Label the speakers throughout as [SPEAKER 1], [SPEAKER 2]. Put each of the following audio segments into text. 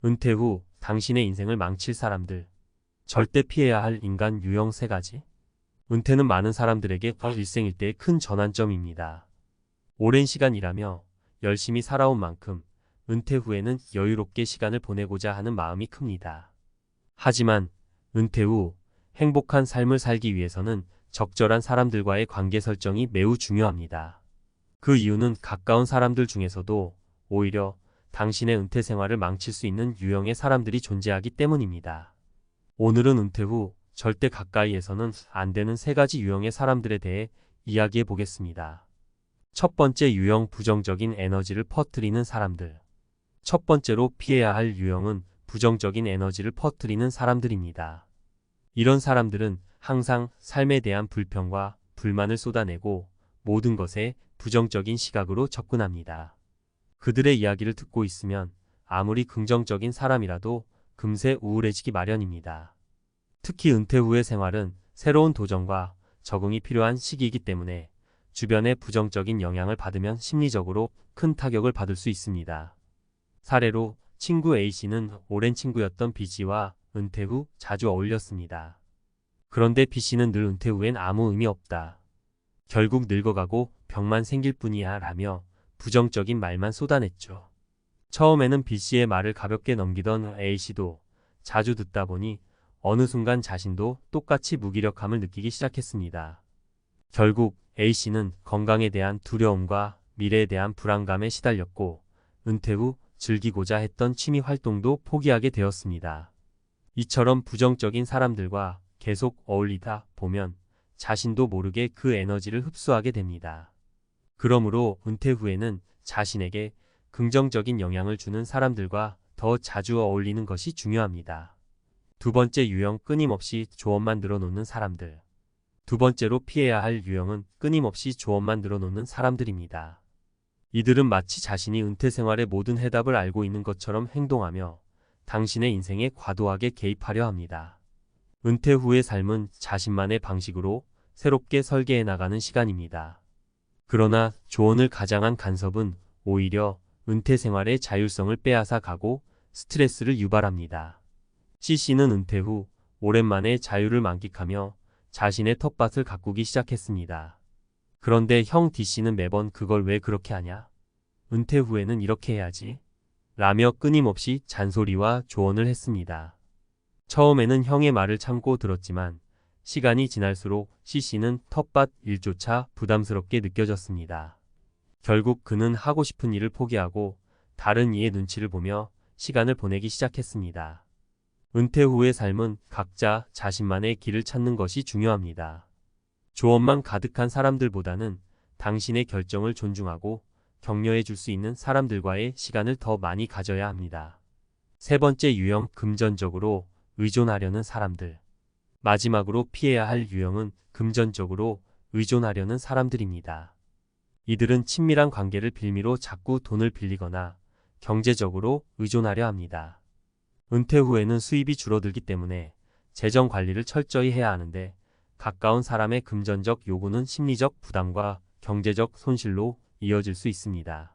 [SPEAKER 1] 은퇴 후 당신의 인생을 망칠 사람들. 절대 피해야 할 인간 유형 3가지. 은퇴는 많은 사람들에게 일생일대의 큰 전환점입니다. 오랜 시간 일하며 열심히 살아온 만큼 은퇴 후에는 여유롭게 시간을 보내고자 하는 마음이 큽니다. 하지만 은퇴 후 행복한 삶을 살기 위해서는 적절한 사람들과의 관계 설정이 매우 중요합니다. 그 이유는 가까운 사람들 중에서도 오히려 당신의 은퇴 생활을 망칠 수 있는 유형의 사람들이 존재하기 때문입니다. 오늘은 은퇴 후 절대 가까이에서는 안 되는 3가지 유형의 사람들에 대해 이야기해 보겠습니다. 첫 번째 유형, 부정적인 에너지를 퍼뜨리는 사람들. 첫 번째로 피해야 할 유형은 부정적인 에너지를 퍼뜨리는 사람들입니다. 이런 사람들은 항상 삶에 대한 불평과 불만을 쏟아내고 모든 것에 부정적인 시각으로 접근합니다. 그들의 이야기를 듣고 있으면 아무리 긍정적인 사람이라도 금세 우울해지기 마련입니다. 특히 은퇴 후의 생활은 새로운 도전과 적응이 필요한 시기이기 때문에 주변의 부정적인 영향을 받으면 심리적으로 큰 타격을 받을 수 있습니다. 사례로 친구 A씨는 오랜 친구였던 B씨와 은퇴 후 자주 어울렸습니다. 그런데 B씨는 늘 은퇴 후엔 아무 의미 없다. 결국 늙어가고 병만 생길 뿐이야 라며 부정적인 말만 쏟아냈죠. 처음에는 B씨의 말을 가볍게 넘기던 A씨도 자주 듣다 보니 어느 순간 자신도 똑같이 무기력함을 느끼기 시작했습니다. 결국 A씨는 건강에 대한 두려움과 미래에 대한 불안감에 시달렸고 은퇴 후 즐기고자 했던 취미 활동도 포기하게 되었습니다. 이처럼 부정적인 사람들과 계속 어울리다 보면 자신도 모르게 그 에너지를 흡수하게 됩니다. 그러므로 은퇴 후에는 자신에게 긍정적인 영향을 주는 사람들과 더 자주 어울리는 것이 중요합니다. 두 번째 유형, 끊임없이 조언만 늘어놓는 사람들. 두 번째로 피해야 할 유형은 끊임없이 조언만 늘어놓는 사람들입니다. 이들은 마치 자신이 은퇴 생활의 모든 해답을 알고 있는 것처럼 행동하며 당신의 인생에 과도하게 개입하려 합니다. 은퇴 후의 삶은 자신만의 방식으로 새롭게 설계해 나가는 시간입니다. 그러나 조언을 가장한 간섭은 오히려 은퇴 생활의 자율성을 빼앗아 가고 스트레스를 유발합니다. C씨는 은퇴 후 오랜만에 자유를 만끽하며 자신의 텃밭을 가꾸기 시작했습니다. 그런데 형 D씨는 매번 그걸 왜 그렇게 하냐? 은퇴 후에는 이렇게 해야지. 라며 끊임없이 잔소리와 조언을 했습니다. 처음에는 형의 말을 참고 들었지만 시간이 지날수록 C씨는 텃밭 일조차 부담스럽게 느껴졌습니다. 결국 그는 하고 싶은 일을 포기하고 다른 이의 눈치를 보며 시간을 보내기 시작했습니다. 은퇴 후의 삶은 각자 자신만의 길을 찾는 것이 중요합니다. 조언만 가득한 사람들보다는 당신의 결정을 존중하고 격려해 줄 수 있는 사람들과의 시간을 더 많이 가져야 합니다. 세 번째 유형, 금전적으로 의존하려는 사람들. 마지막으로 피해야 할 유형은 금전적으로 의존하려는 사람들입니다. 이들은 친밀한 관계를 빌미로 자꾸 돈을 빌리거나 경제적으로 의존하려 합니다. 은퇴 후에는 수입이 줄어들기 때문에 재정 관리를 철저히 해야 하는데 가까운 사람의 금전적 요구는 심리적 부담과 경제적 손실로 이어질 수 있습니다.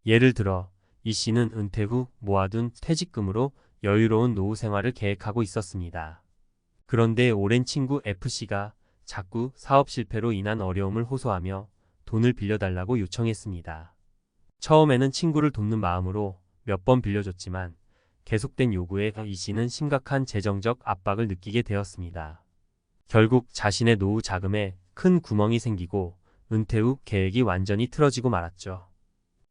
[SPEAKER 1] 예를 들어 이 씨는 은퇴 후 모아둔 퇴직금으로 여유로운 노후 생활을 계획하고 있었습니다. 그런데 오랜 친구 F씨가 자꾸 사업 실패로 인한 어려움을 호소하며 돈을 빌려달라고 요청했습니다. 처음에는 친구를 돕는 마음으로 몇 번 빌려줬지만 계속된 요구에 이 씨는 심각한 재정적 압박을 느끼게 되었습니다. 결국 자신의 노후 자금에 큰 구멍이 생기고 은퇴 후 계획이 완전히 틀어지고 말았죠.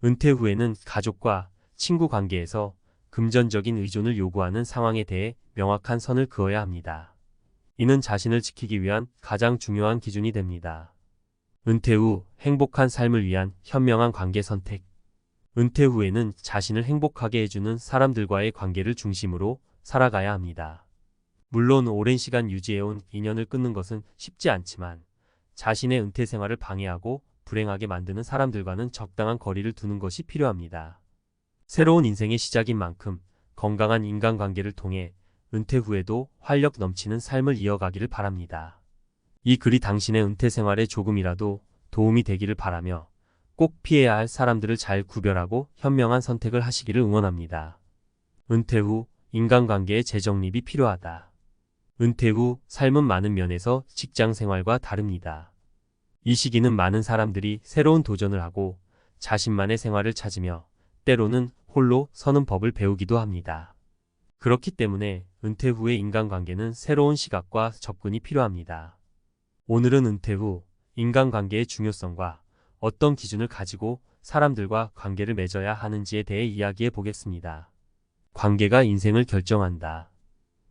[SPEAKER 1] 은퇴 후에는 가족과 친구 관계에서 금전적인 의존을 요구하는 상황에 대해 명확한 선을 그어야 합니다. 이는 자신을 지키기 위한 가장 중요한 기준이 됩니다. 은퇴 후 행복한 삶을 위한 현명한 관계 선택. 은퇴 후에는 자신을 행복하게 해주는 사람들과의 관계를 중심으로 살아가야 합니다. 물론 오랜 시간 유지해온 인연을 끊는 것은 쉽지 않지만 자신의 은퇴 생활을 방해하고 불행하게 만드는 사람들과는 적당한 거리를 두는 것이 필요합니다. 새로운 인생의 시작인 만큼 건강한 인간관계를 통해 은퇴 후에도 활력 넘치는 삶을 이어가기를 바랍니다. 이 글이 당신의 은퇴 생활에 조금이라도 도움이 되기를 바라며 꼭 피해야 할 사람들을 잘 구별하고 현명한 선택을 하시기를 응원합니다. 은퇴 후 인간관계의 재정립이 필요하다. 은퇴 후 삶은 많은 면에서 직장 생활과 다릅니다. 이 시기는 많은 사람들이 새로운 도전을 하고 자신만의 생활을 찾으며 때로는 홀로 서는 법을 배우기도 합니다. 그렇기 때문에 은퇴 후의 인간관계는 새로운 시각과 접근이 필요합니다. 오늘은 은퇴 후 인간관계의 중요성과 어떤 기준을 가지고 사람들과 관계를 맺어야 하는지에 대해 이야기해 보겠습니다. 관계가 인생을 결정한다.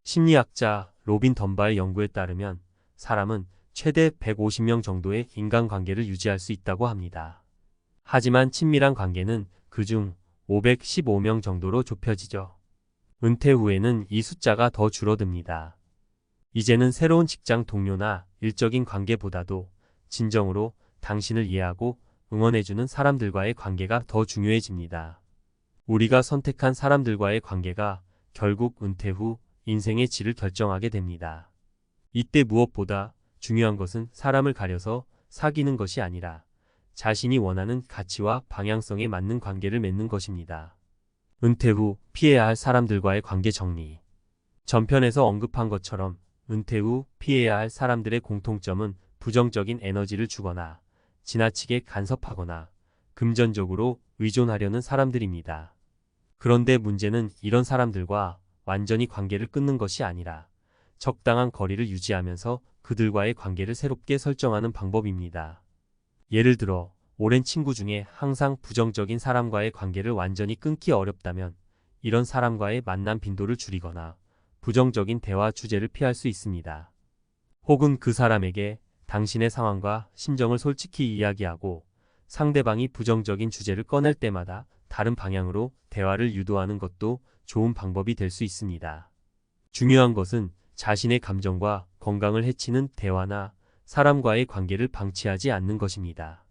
[SPEAKER 1] 심리학자 로빈 덤바의 연구에 따르면 사람은 최대 150명 정도의 인간관계를 유지할 수 있다고 합니다. 하지만 친밀한 관계는 그중 515명 정도로 좁혀지죠. 은퇴 후에는 이 숫자가 더 줄어듭니다. 이제는 새로운 직장 동료나 일적인 관계보다도 진정으로 당신을 이해하고 응원해주는 사람들과의 관계가 더 중요해집니다. 우리가 선택한 사람들과의 관계가 결국 은퇴 후 인생의 질을 결정하게 됩니다. 이때 무엇보다 중요한 것은 사람을 가려서 사귀는 것이 아니라 자신이 원하는 가치와 방향성에 맞는 관계를 맺는 것입니다. 은퇴 후 피해야 할 사람들과의 관계 정리. 전편에서 언급한 것처럼 은퇴 후 피해야 할 사람들의 공통점은 부정적인 에너지를 주거나 지나치게 간섭하거나 금전적으로 의존하려는 사람들입니다. 그런데 문제는 이런 사람들과 완전히 관계를 끊는 것이 아니라 적당한 거리를 유지하면서 그들과의 관계를 새롭게 설정하는 방법입니다. 예를 들어 오랜 친구 중에 항상 부정적인 사람과의 관계를 완전히 끊기 어렵다면 이런 사람과의 만남 빈도를 줄이거나 부정적인 대화 주제를 피할 수 있습니다. 혹은 그 사람에게 당신의 상황과 심정을 솔직히 이야기하고 상대방이 부정적인 주제를 꺼낼 때마다 다른 방향으로 대화를 유도하는 것도 좋은 방법이 될 수 있습니다. 중요한 것은 자신의 감정과 건강을 해치는 대화나 사람과의 관계를 방치하지 않는 것입니다.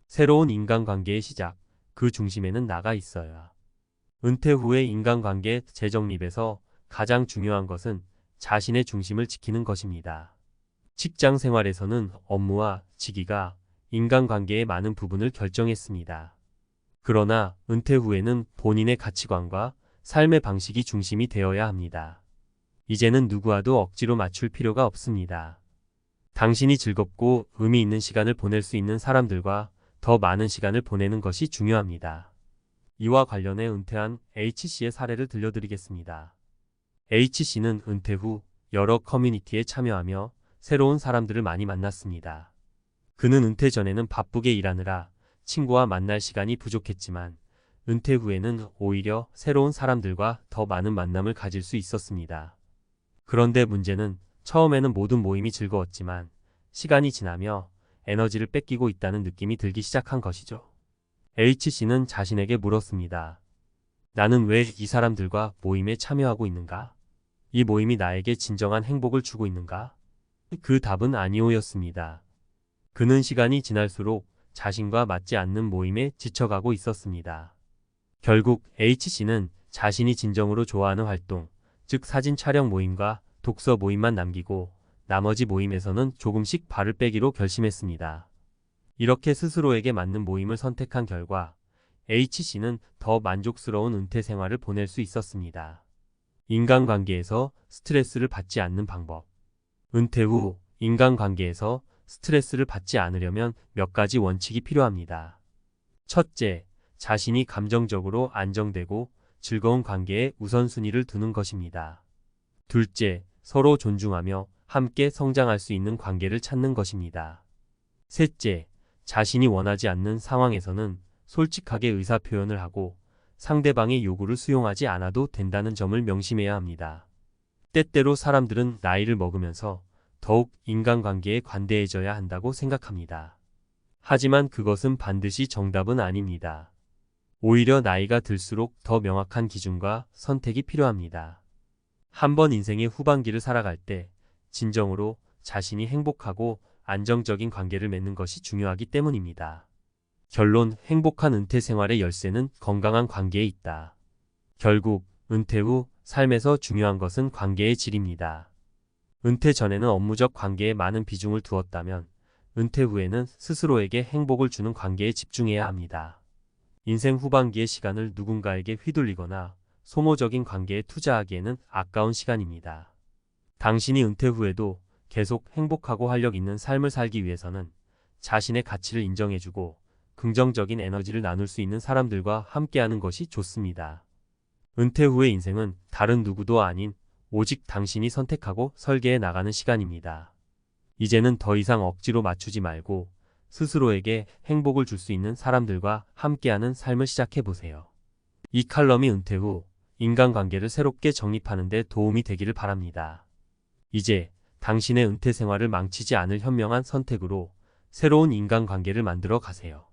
[SPEAKER 1] 새로운 인간관계의 시작, 그 중심에는 나가 있어야. 은퇴 후의 인간관계 재정립에서 가장 중요한 것은 자신의 중심을 지키는 것입니다. 직장 생활에서는 업무와 직위가 인간관계의 많은 부분을 결정했습니다. 그러나 은퇴 후에는 본인의 가치관과 삶의 방식이 중심이 되어야 합니다. 이제는 누구와도 억지로 맞출 필요가 없습니다. 당신이 즐겁고 의미 있는 시간을 보낼 수 있는 사람들과 더 많은 시간을 보내는 것이 중요합니다. 이와 관련해 은퇴한 H씨의 사례를 들려드리겠습니다. H씨는 은퇴 후 여러 커뮤니티에 참여하며 새로운 사람들을 많이 만났습니다. 그는 은퇴 전에는 바쁘게 일하느라 친구와 만날 시간이 부족했지만 은퇴 후에는 오히려 새로운 사람들과 더 많은 만남을 가질 수 있었습니다. 그런데 문제는 처음에는 모든 모임이 즐거웠지만 시간이 지나며 에너지를 뺏기고 있다는 느낌이 들기 시작한 것이죠. H씨는 자신에게 물었습니다. 나는 왜 이 사람들과 모임에 참여하고 있는가? 이 모임이 나에게 진정한 행복을 주고 있는가? 그 답은 아니오였습니다. 그는 시간이 지날수록 자신과 맞지 않는 모임에 지쳐가고 있었습니다. 결국 H씨는 자신이 진정으로 좋아하는 활동, 즉 사진 촬영 모임과 독서 모임만 남기고 나머지 모임에서는 조금씩 발을 빼기로 결심했습니다. 이렇게 스스로에게 맞는 모임을 선택한 결과 H씨는 더 만족스러운 은퇴 생활을 보낼 수 있었습니다. 인간관계에서 스트레스를 받지 않는 방법. 은퇴 후 인간관계에서 스트레스를 받지 않으려면 몇 가지 원칙이 필요합니다. 첫째, 자신이 감정적으로 안정되고 즐거운 관계에 우선순위를 두는 것입니다. 둘째, 서로 존중하며 함께 성장할 수 있는 관계를 찾는 것입니다. 셋째, 자신이 원하지 않는 상황에서는 솔직하게 의사표현을 하고 상대방의 요구를 수용하지 않아도 된다는 점을 명심해야 합니다. 때때로 사람들은 나이를 먹으면서 더욱 인간관계에 관대해져야 한다고 생각합니다. 하지만 그것은 반드시 정답은 아닙니다. 오히려 나이가 들수록 더 명확한 기준과 선택이 필요합니다. 한번 인생의 후반기를 살아갈 때 진정으로 자신이 행복하고 안정적인 관계를 맺는 것이 중요하기 때문입니다. 결론, 행복한 은퇴 생활의 열쇠는 건강한 관계에 있다. 결국 은퇴 후 삶에서 중요한 것은 관계의 질입니다. 은퇴 전에는 업무적 관계에 많은 비중을 두었다면 은퇴 후에는 스스로에게 행복을 주는 관계에 집중해야 합니다. 인생 후반기의 시간을 누군가에게 휘둘리거나 소모적인 관계에 투자하기에는 아까운 시간입니다. 당신이 은퇴 후에도 계속 행복하고 활력 있는 삶을 살기 위해서는 자신의 가치를 인정해주고 긍정적인 에너지를 나눌 수 있는 사람들과 함께하는 것이 좋습니다. 은퇴 후의 인생은 다른 누구도 아닌 오직 당신이 선택하고 설계해 나가는 시간입니다. 이제는 더 이상 억지로 맞추지 말고 스스로에게 행복을 줄 수 있는 사람들과 함께하는 삶을 시작해 보세요. 이 칼럼이 은퇴 후 인간관계를 새롭게 정립하는 데 도움이 되기를 바랍니다. 이제 당신의 은퇴 생활을 망치지 않을 현명한 선택으로 새로운 인간관계를 만들어 가세요.